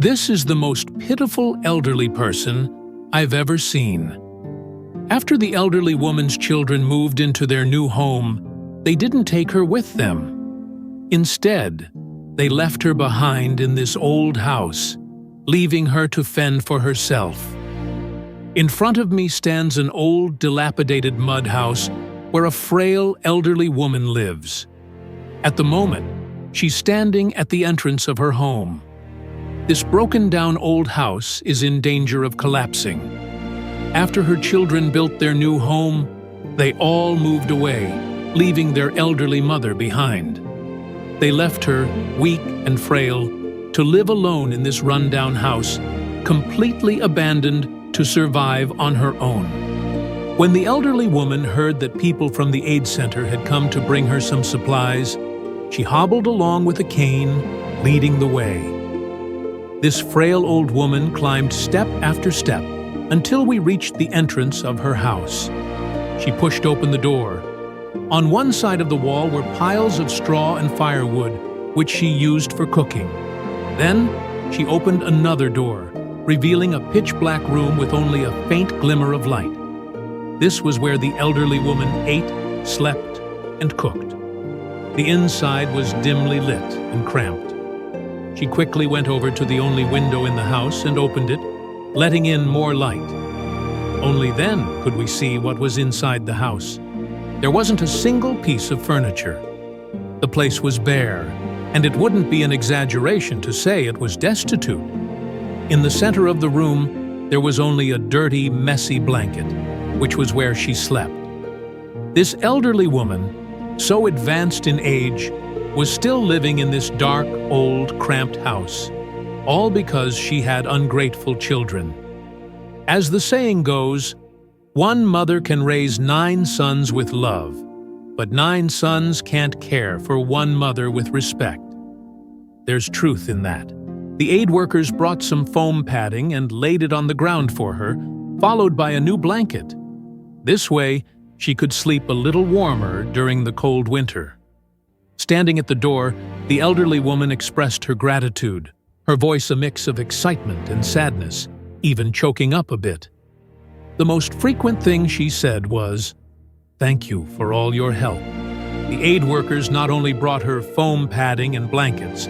This is the most pitiful elderly person I've ever seen. After the elderly woman's children moved into their new home, they didn't take her with them. Instead, they left her behind in this old house, leaving her to fend for herself. In front of me stands an old, dilapidated mud house where a frail, elderly woman lives. At the moment, she's standing at the entrance of her home. This broken-down old house is in danger of collapsing. After her children built their new home, they all moved away, leaving their elderly mother behind. They left her, weak and frail, to live alone in this rundown house, completely abandoned to survive on her own. When the elderly woman heard that people from the aid center had come to bring her some supplies, she hobbled along with a cane, leading the way. This frail old woman climbed step after step until we reached the entrance of her house. She pushed open the door. On one side of the wall were piles of straw and firewood, which she used for cooking. Then, she opened another door, revealing a pitch-black room with only a faint glimmer of light. This was where the elderly woman ate, slept, and cooked. The inside was dimly lit and cramped. She quickly went over to the only window in the house and opened it, letting in more light. Only then could we see what was inside the house. There wasn't a single piece of furniture. The place was bare, and it wouldn't be an exaggeration to say it was destitute. In the center of the room, there was only a dirty, messy blanket, which was where she slept. This elderly woman, so advanced in age, was still living in this dark, old, cramped house, all because she had ungrateful children. As the saying goes, one mother can raise 9 sons with love, but 9 sons can't care for one mother with respect. There's truth in that. The aid workers brought some foam padding and laid it on the ground for her, followed by a new blanket. This way, she could sleep a little warmer during the cold winter. Standing at the door, the elderly woman expressed her gratitude, her voice a mix of excitement and sadness, even choking up a bit. The most frequent thing she said was, "Thank you for all your help." The aid workers not only brought her foam padding and blankets,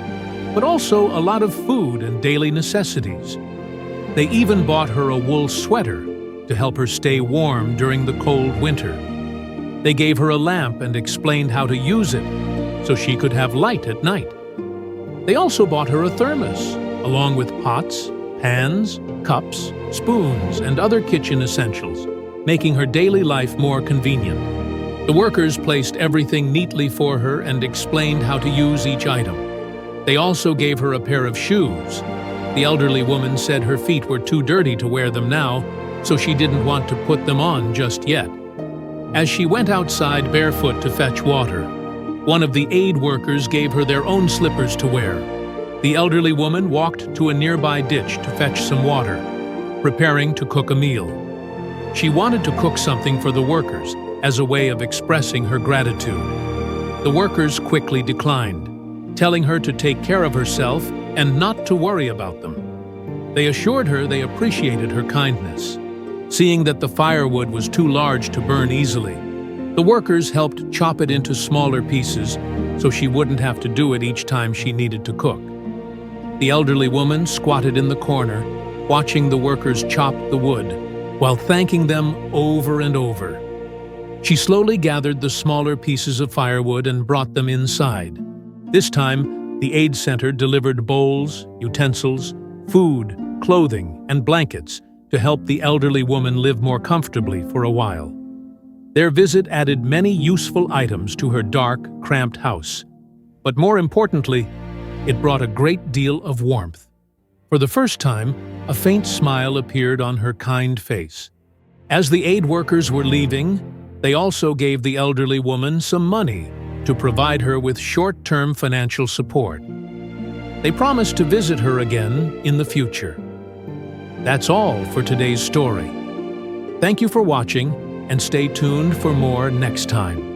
but also a lot of food and daily necessities. They even bought her a wool sweater to help her stay warm during the cold winter. They gave her a lamp and explained how to use it so she could have light at night. They also bought her a thermos, along with pots, pans, cups, spoons, and other kitchen essentials, making her daily life more convenient. The workers placed everything neatly for her and explained how to use each item. They also gave her a pair of shoes. The elderly woman said her feet were too dirty to wear them now, so she didn't want to put them on just yet. As she went outside barefoot to fetch water, one of the aid workers gave her their own slippers to wear. The elderly woman walked to a nearby ditch to fetch some water, preparing to cook a meal. She wanted to cook something for the workers as a way of expressing her gratitude. The workers quickly declined, telling her to take care of herself and not to worry about them. They assured her they appreciated her kindness. Seeing that the firewood was too large to burn easily, the workers helped chop it into smaller pieces so she wouldn't have to do it each time she needed to cook. The elderly woman squatted in the corner, watching the workers chop the wood, while thanking them over and over. She slowly gathered the smaller pieces of firewood and brought them inside. This time, the aid center delivered bowls, utensils, food, clothing, and blankets to help the elderly woman live more comfortably for a while. Their visit added many useful items to her dark, cramped house. But more importantly, it brought a great deal of warmth. For the first time, a faint smile appeared on her kind face. As the aid workers were leaving, they also gave the elderly woman some money to provide her with short-term financial support. They promised to visit her again in the future. That's all for today's story. Thank you for watching, and stay tuned for more next time.